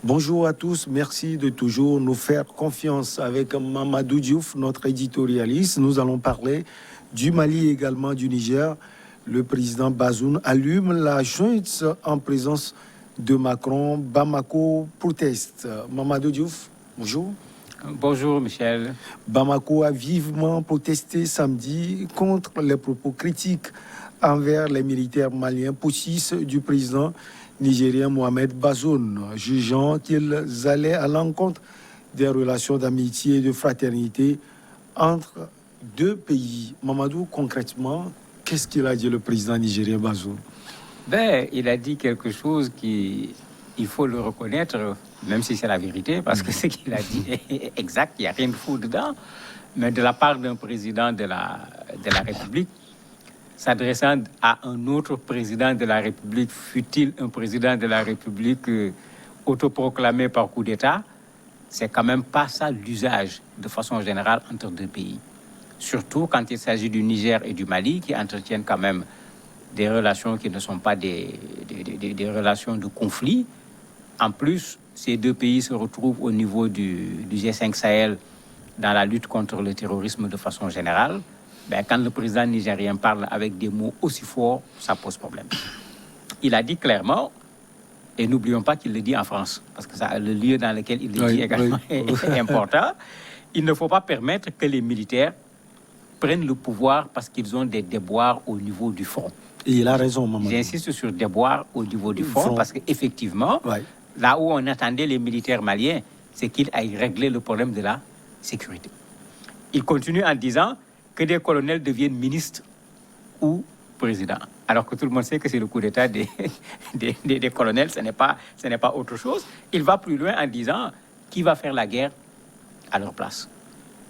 Bonjour à tous, merci de toujours nous faire confiance avec Mamadou Diouf, notre éditorialiste. Nous allons parler du Mali et également du Niger. Le président Bazoum allume la junte en présence de Macron. Bamako proteste. Mamadou Diouf, bonjour. Bonjour Michel. Bamako a vivement protesté samedi contre les propos critiques envers les militaires maliens possistes du président nigérien Mohamed Bazoum, jugeant qu'ils allaient à l'encontre des relations d'amitié et de fraternité entre deux pays. Mamadou, concrètement, qu'est-ce qu'il a dit le président nigérien Bazoum? Il a dit quelque chose qui, il faut le reconnaître, même si c'est la vérité, parce que ce qu'il a dit est exact, il n'y a rien de faux dedans, mais de la part d'un président de la République, s'adressant à un autre président de la République, fût-il un président de la République autoproclamé par coup d'État, c'est quand même pas ça l'usage de façon générale entre deux pays. Surtout quand il s'agit du Niger et du Mali, qui entretiennent quand même des relations qui ne sont pas des relations de conflit. En plus, ces deux pays se retrouvent au niveau du G5 Sahel dans la lutte contre le terrorisme de façon générale. Quand le président nigérien parle avec des mots aussi forts, ça pose problème. Il a dit clairement, et n'oublions pas qu'il le dit en France, parce que ça, le lieu dans lequel il le dit également est important, il ne faut pas permettre que les militaires prennent le pouvoir parce qu'ils ont des déboires au niveau du front. Et il a raison, maman. J'insiste sur déboires au niveau du front, parce qu'effectivement, là où on attendait les militaires maliens, c'est qu'ils aillent régler le problème de la sécurité. Il continue en disant que des colonels deviennent ministres ou présidents. Alors que tout le monde sait que c'est le coup d'État des colonels, ce n'est pas autre chose. Il va plus loin en disant qui va faire la guerre à leur place.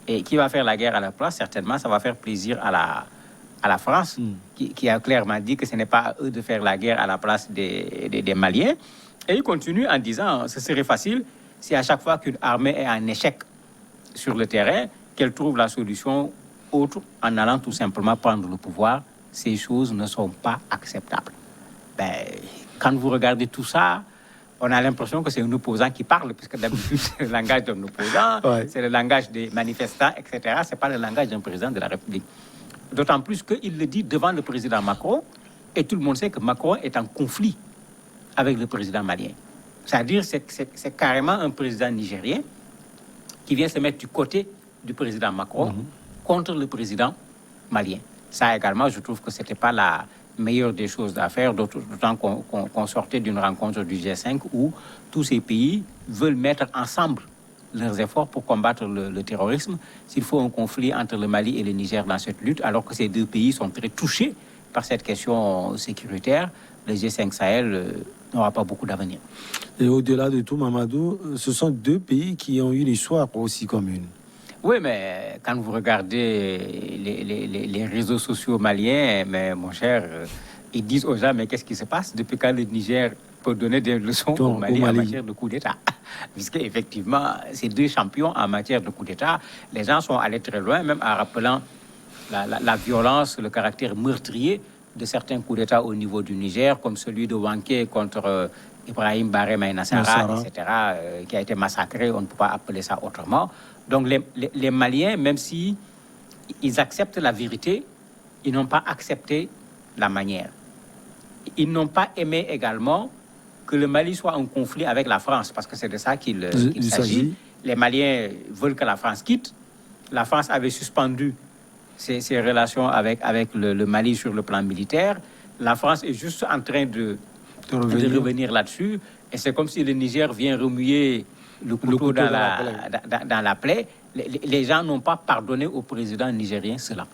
Et qui va faire la guerre à leur place, certainement, ça va faire plaisir à la France, qui a clairement dit que ce n'est pas à eux de faire la guerre à la place des Maliens. Et il continue en disant ce serait facile si à chaque fois qu'une armée est en échec sur le terrain, qu'elle trouve la solution autre en allant tout simplement prendre le pouvoir. Ces choses ne sont pas acceptables. Quand vous regardez tout ça, on a l'impression que c'est un opposant qui parle, puisque d'habitude c'est le langage d'un opposant, c'est le langage des manifestants, etc. Ce n'est pas le langage d'un président de la République. D'autant plus qu'il le dit devant le président Macron, et tout le monde sait que Macron est en conflit avec le président malien. C'est-à-dire que c'est carrément un président nigérien qui vient se mettre du côté du président Macron contre le président malien. Ça également, je trouve que ce n'était pas la meilleure des choses à faire, d'autant qu'on sortait d'une rencontre du G5 où tous ces pays veulent mettre ensemble leurs efforts pour combattre le terrorisme. S'il faut un conflit entre le Mali et le Niger dans cette lutte, alors que ces deux pays sont très touchés par cette question sécuritaire, le G5 Sahel n'aura pas beaucoup d'avenir. Et au-delà de tout, Mamadou, ce sont deux pays qui ont une histoire aussi commune. Oui, mais quand vous regardez les réseaux sociaux maliens, mais mon cher, ils disent aux gens, mais qu'est-ce qui se passe depuis quand le Niger peut donner des leçons au Mali en matière de coup d'État? Puisque effectivement, ces deux champions en matière de coup d'État, les gens sont allés très loin, même en rappelant la violence, le caractère meurtrier de certains coups d'État au niveau du Niger, comme celui de Wanké contre Ibrahim Baré Maïnassara, etc., qui a été massacré, on ne peut pas appeler ça autrement. Donc les Maliens, même si ils acceptent la vérité, ils n'ont pas accepté la manière. Ils n'ont pas aimé également que le Mali soit en conflit avec la France, parce que c'est de ça qu'il s'agit. Les Maliens veulent que la France quitte. La France avait suspendu ses relations avec le Mali sur le plan militaire. La France est juste en train de revenir là-dessus. Et c'est comme si le Niger vient remuer le couteau dans la plaie. Les gens n'ont pas pardonné au président nigérien cela.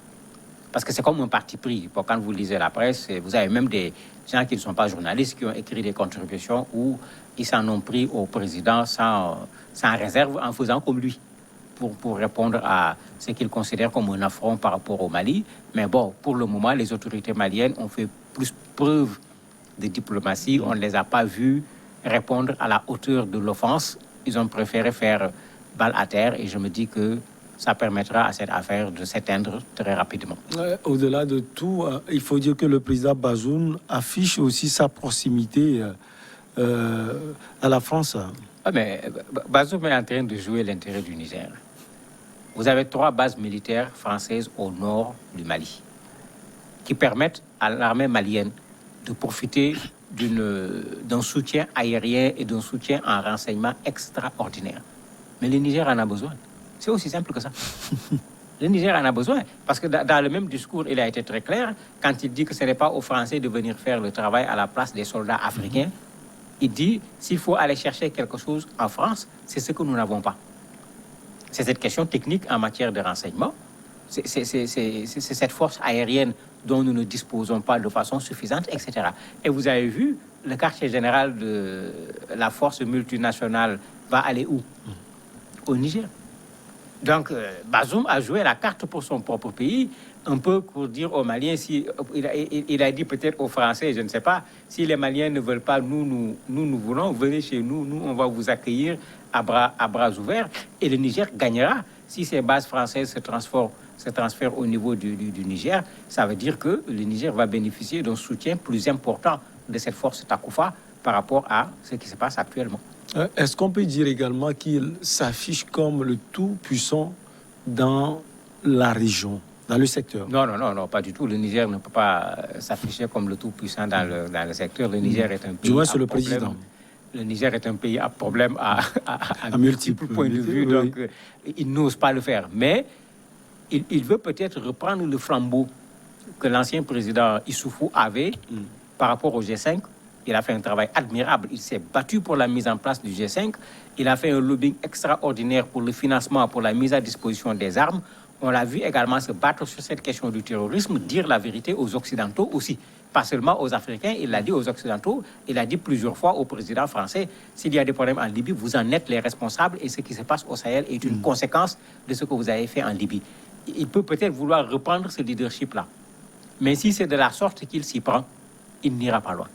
Parce que c'est comme un parti pris. Quand vous lisez la presse, vous avez même des gens qui ne sont pas journalistes qui ont écrit des contributions où ils s'en ont pris au président sans réserve, en faisant comme lui, pour répondre à ce qu'ils considèrent comme un affront par rapport au Mali. Mais bon, pour le moment, les autorités maliennes ont fait plus preuve de diplomatie. On ne les a pas vus répondre à la hauteur de l'offense. Ils ont préféré faire balle à terre et je me dis que ça permettra à cette affaire de s'éteindre très rapidement. Au-delà de tout, il faut dire que le président Bazoum affiche aussi sa proximité à la France. Ah, mais Bazoum est en train de jouer l'intérêt du Niger. Vous avez 3 bases militaires françaises au nord du Mali qui permettent à l'armée malienne de profiter d'un soutien aérien et d'un soutien en renseignement extraordinaire. Mais le Niger en a besoin. C'est aussi simple que ça. Le Niger en a besoin. Parce que dans le même discours, il a été très clair quand il dit que ce n'est pas aux Français de venir faire le travail à la place des soldats africains. Il dit, s'il faut aller chercher quelque chose en France, c'est ce que nous n'avons pas. C'est cette question technique en matière de renseignement. C'est cette force aérienne dont nous ne disposons pas de façon suffisante, etc. Et vous avez vu, le quartier général de la force multinationale va aller où? Au Niger. Donc, Bazoum a joué la carte pour son propre pays, un peu pour dire aux Maliens, il a dit peut-être aux Français, je ne sais pas, si les Maliens ne veulent pas, nous voulons, venez chez nous, on va vous accueillir à bras ouverts. Et le Niger gagnera si ces bases françaises se transfèrent au niveau du Niger. Ça veut dire que le Niger va bénéficier d'un soutien plus important de cette force Takoufa par rapport à ce qui se passe actuellement. Est-ce qu'on peut dire également qu'il s'affiche comme le tout-puissant dans la région, dans le secteur? Non, pas du tout. Le Niger ne peut pas s'afficher comme le tout-puissant dans le secteur. Le Niger est un pays. Du moins, c'est le président. Le Niger est un pays à problème à multiples points de vue, donc il n'ose pas le faire. Mais il veut peut-être reprendre le flambeau que l'ancien président Issoufou avait par rapport au G5. Il a fait un travail admirable. Il s'est battu pour la mise en place du G5. Il a fait un lobbying extraordinaire pour le financement, pour la mise à disposition des armes. On l'a vu également se battre sur cette question du terrorisme, dire la vérité aux Occidentaux aussi. Pas seulement aux Africains, il l'a dit aux Occidentaux, il a dit plusieurs fois au président français, s'il y a des problèmes en Libye, vous en êtes les responsables et ce qui se passe au Sahel est une conséquence de ce que vous avez fait en Libye. Il peut peut-être vouloir reprendre ce leadership-là. Mais si c'est de la sorte qu'il s'y prend, il n'ira pas loin.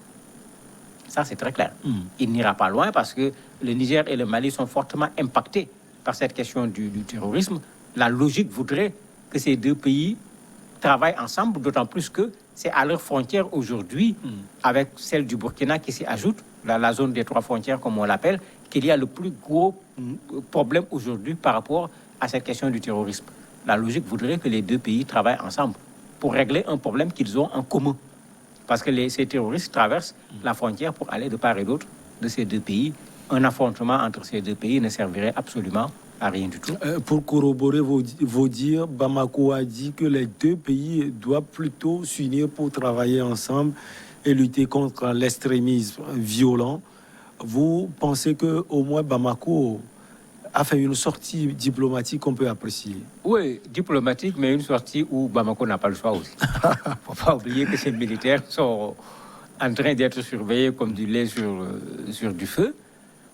Ça, c'est très clair. Il n'ira pas loin parce que le Niger et le Mali sont fortement impactés par cette question du terrorisme. La logique voudrait que ces deux pays travaillent ensemble, d'autant plus que c'est à leur frontière aujourd'hui, avec celle du Burkina qui s'y ajoute, la zone des 3 frontières, comme on l'appelle, qu'il y a le plus gros problème aujourd'hui par rapport à cette question du terrorisme. La logique voudrait que les deux pays travaillent ensemble pour régler un problème qu'ils ont en commun. Parce que ces terroristes traversent la frontière pour aller de part et d'autre de ces deux pays. Un affrontement entre ces deux pays ne servirait absolument à rien du tout. Pour corroborer vos dires, Bamako a dit que les deux pays doivent plutôt s'unir pour travailler ensemble et lutter contre l'extrémisme violent. Vous pensez qu'au moins Bamako a fait une sortie diplomatique qu'on peut apprécier? Oui, diplomatique, mais une sortie où Bamako n'a pas le choix aussi. Il ne faut pas oublier que ces militaires sont en train d'être surveillés comme du lait sur du feu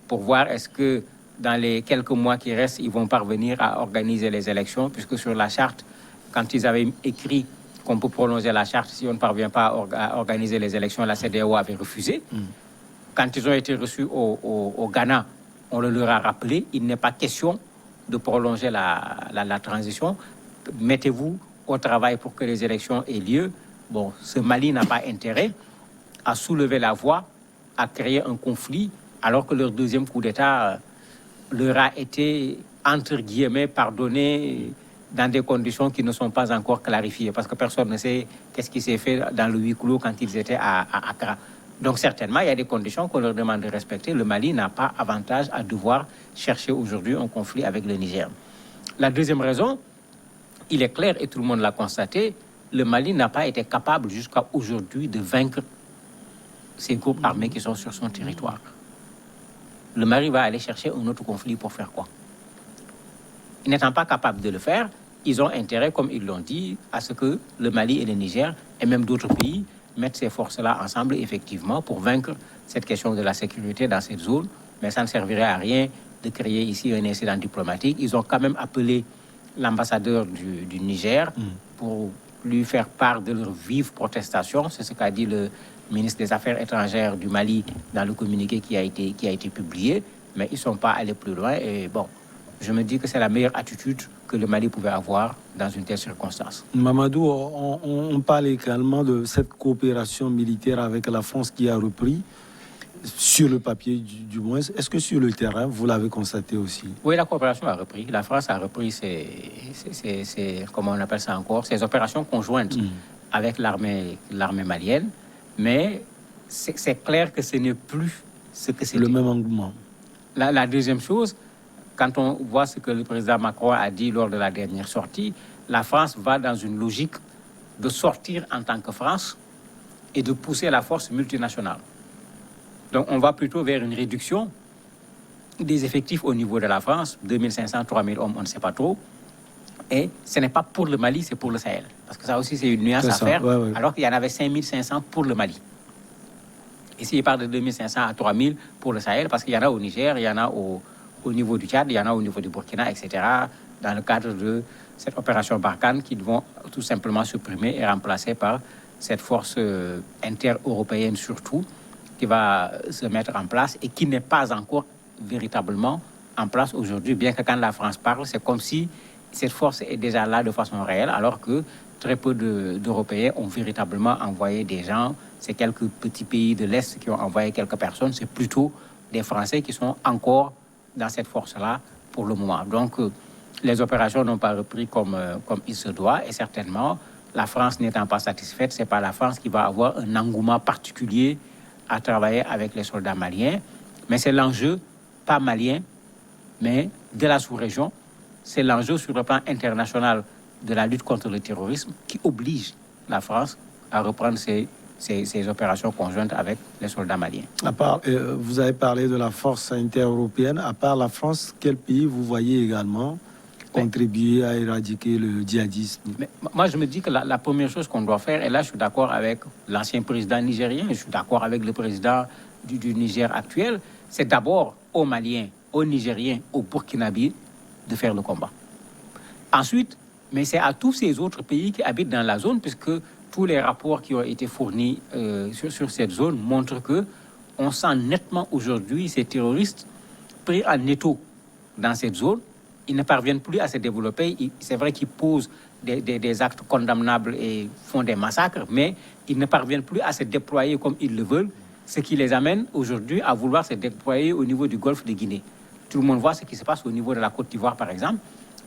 pour voir est-ce que dans les quelques mois qui restent, ils vont parvenir à organiser les élections, puisque sur la charte, quand ils avaient écrit qu'on peut prolonger la charte si on ne parvient pas à organiser les élections, la CEDEAO avait refusé. Quand ils ont été reçus au Ghana, on le leur a rappelé, il n'est pas question de prolonger la transition. Mettez-vous au travail pour que les élections aient lieu. Bon, ce Mali n'a pas intérêt à soulever la voix, à créer un conflit, alors que leur deuxième coup d'État leur a été, entre guillemets, pardonné dans des conditions qui ne sont pas encore clarifiées, parce que personne ne sait qu'est-ce qui s'est fait dans le huis clos quand ils étaient à Accra. Donc certainement, il y a des conditions qu'on leur demande de respecter. Le Mali n'a pas avantage à devoir chercher aujourd'hui un conflit avec le Niger. La deuxième raison, il est clair, et tout le monde l'a constaté, le Mali n'a pas été capable jusqu'à aujourd'hui de vaincre ces groupes armés qui sont sur son territoire. Le Mali va aller chercher un autre conflit pour faire quoi? N'étant pas capable de le faire, ils ont intérêt, comme ils l'ont dit, à ce que le Mali et le Niger, et même d'autres pays, mettent ces forces-là ensemble, effectivement, pour vaincre cette question de la sécurité dans cette zone. Mais ça ne servirait à rien de créer ici un incident diplomatique. Ils ont quand même appelé l'ambassadeur du Niger pour lui faire part de leur vive protestation. C'est ce qu'a dit le ministre des Affaires étrangères du Mali dans le communiqué qui a été publié. Mais ils ne sont pas allés plus loin. Et bon, je me dis que c'est la meilleure attitude que le Mali pouvait avoir dans une telle circonstance. Mamadou, on parle également de cette coopération militaire avec la France qui a repris. sur le papier du moins. Est-ce que sur le terrain, vous l'avez constaté aussi? Oui, la coopération a repris. La France a repris comment on appelle ça encore, ses opérations conjointes avec l'armée malienne. Mais c'est clair que ce n'est plus ce que c'était. Le même engouement. La deuxième chose, quand on voit ce que le président Macron a dit lors de la dernière sortie, la France va dans une logique de sortir en tant que France et de pousser la force multinationale. Donc on va plutôt vers une réduction des effectifs au niveau de la France, 2500, 3000 hommes, on ne sait pas trop. Et ce n'est pas pour le Mali, c'est pour le Sahel. Parce que ça aussi, c'est une nuance à faire, alors qu'il y en avait 5500 pour le Mali. Ici, il parle de 2500 à 3000 pour le Sahel, parce qu'il y en a au Niger, il y en a au niveau du Tchad, il y en a au niveau du Burkina, etc., dans le cadre de cette opération Barkhane qui vont tout simplement supprimer et remplacer par cette force inter-européenne surtout, qui va se mettre en place et qui n'est pas encore véritablement en place aujourd'hui, bien que quand la France parle, c'est comme si cette force est déjà là de façon réelle, alors que très peu d'Européens ont véritablement envoyé des gens. C'est quelques petits pays de l'Est qui ont envoyé quelques personnes. C'est plutôt des Français qui sont encore dans cette force-là pour le moment. Donc, les opérations n'ont pas repris comme il se doit. Et certainement, la France n'étant pas satisfaite, ce n'est pas la France qui va avoir un engouement particulier à travailler avec les soldats maliens. Mais c'est l'enjeu, pas malien, mais de la sous-région. C'est l'enjeu sur le plan international de la lutte contre le terrorisme qui oblige la France à reprendre ses opérations conjointes avec les soldats maliens. À part, vous avez parlé de la force inter-européenne. À part la France, quel pays vous voyez également contribuer à éradiquer le djihadisme? Mais moi, je me dis que la première chose qu'on doit faire, et là, je suis d'accord avec l'ancien président nigérien, je suis d'accord avec le président du Niger actuel, c'est d'abord aux Maliens, aux Nigériens, aux Burkinabés de faire le combat. Ensuite, mais c'est à tous ces autres pays qui habitent dans la zone, puisque tous les rapports qui ont été fournis sur cette zone montrent que on sent nettement aujourd'hui ces terroristes pris en étau dans cette zone. Ils ne parviennent plus à se développer. C'est vrai qu'ils posent des actes condamnables et font des massacres, mais ils ne parviennent plus à se déployer comme ils le veulent, ce qui les amène aujourd'hui à vouloir se déployer au niveau du golfe de Guinée. Tout le monde voit ce qui se passe au niveau de la Côte d'Ivoire, par exemple.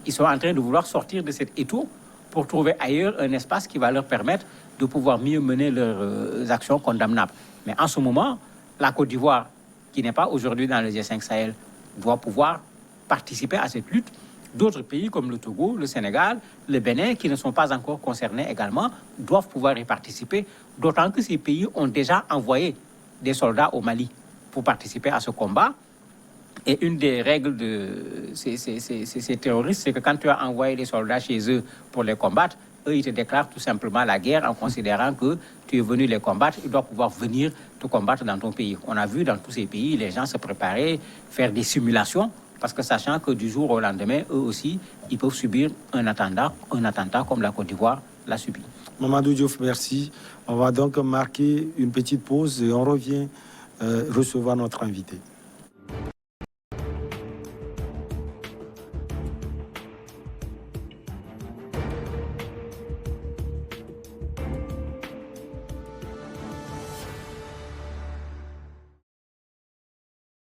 Ils sont en train de vouloir sortir de cet étau pour trouver ailleurs un espace qui va leur permettre de pouvoir mieux mener leurs actions condamnables. Mais en ce moment, la Côte d'Ivoire, qui n'est pas aujourd'hui dans le G5 Sahel, doit pouvoir participer à cette lutte. D'autres pays comme le Togo, le Sénégal, le Bénin, qui ne sont pas encore concernés également, doivent pouvoir y participer, d'autant que ces pays ont déjà envoyé des soldats au Mali pour participer à ce combat. Et une des règles de ces terroristes, c'est que quand tu as envoyé des soldats chez eux pour les combattre, eux, ils te déclarent tout simplement la guerre en considérant que tu es venu les combattre, ils doivent pouvoir venir te combattre dans ton pays. On a vu dans tous ces pays, les gens se préparer, faire des simulations, parce que sachant que du jour au lendemain, eux aussi, ils peuvent subir un attentat comme la Côte d'Ivoire l'a subi. Mamadou Diouf, merci. On va donc marquer une petite pause et on revient recevoir notre invité.